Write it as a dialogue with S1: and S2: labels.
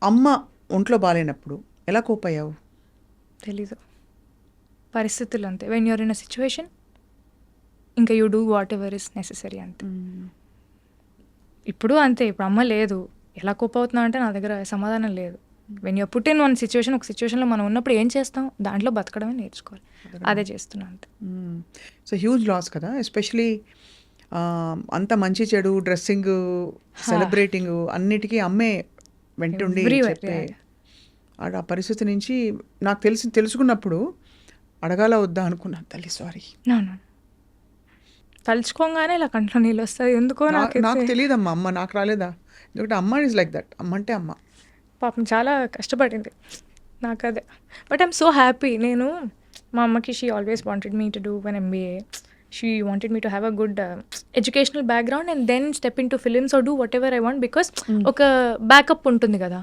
S1: అమ్మ ఒంట్లో బాగాలేనప్పుడు ఎలా కోప్ అయ్యావు?
S2: తెలీదు, పరిస్థితులు అంతే. When you're in a situation ఇంకా you do whatever is necessary అంతే. ఇప్పుడు అంతే, ఇప్పుడు అమ్మ లేదు, ఎలా కోప్ అవుతున్నా అంటే నా దగ్గర సమాధానం లేదు. When you're put in one situation, ఒక సిచ్యువేషన్లో మనం ఉన్నప్పుడు ఏం చేస్తాం, దాంట్లో బతకడమే నేర్చుకోవాలి. అదే చేస్తున్నా అంతే.
S1: సో హ్యూజ్ లాస్ కదా, ఎస్పెషలీ అంత మంచి చెడు డ్రెస్సింగ్, సెలబ్రేటింగ్ అన్నిటికీ అమ్మే వెంటుండి
S2: Everywhere,
S1: చెప్పే
S2: yeah.
S1: ఆ పరిస్థితి నుంచి నాకు తెలుసుకున్నప్పుడు అడగాల వద్దా అనుకున్నాను. తల్లి సారీ,
S2: No. తలుచుకోగానే ఇలా కంట్లో నీళ్ళు వస్తుంది ఎందుకో
S1: నాకు తెలియదమ్మా, అమ్మ నాకు రాలేదా? ఎందుకంటే అమ్మ ఈజ్ లైక్ దట్, అమ్మ అంటే అమ్మ.
S2: పాపం చాలా కష్టపడింది నాకు అదే. But I'm so happy. నేను మా అమ్మకి she always wanted me to do one MBA. She wanted me to have a good educational background and then step in to films or do whatever I want, because ఒక backup ఉంటుంది కదా.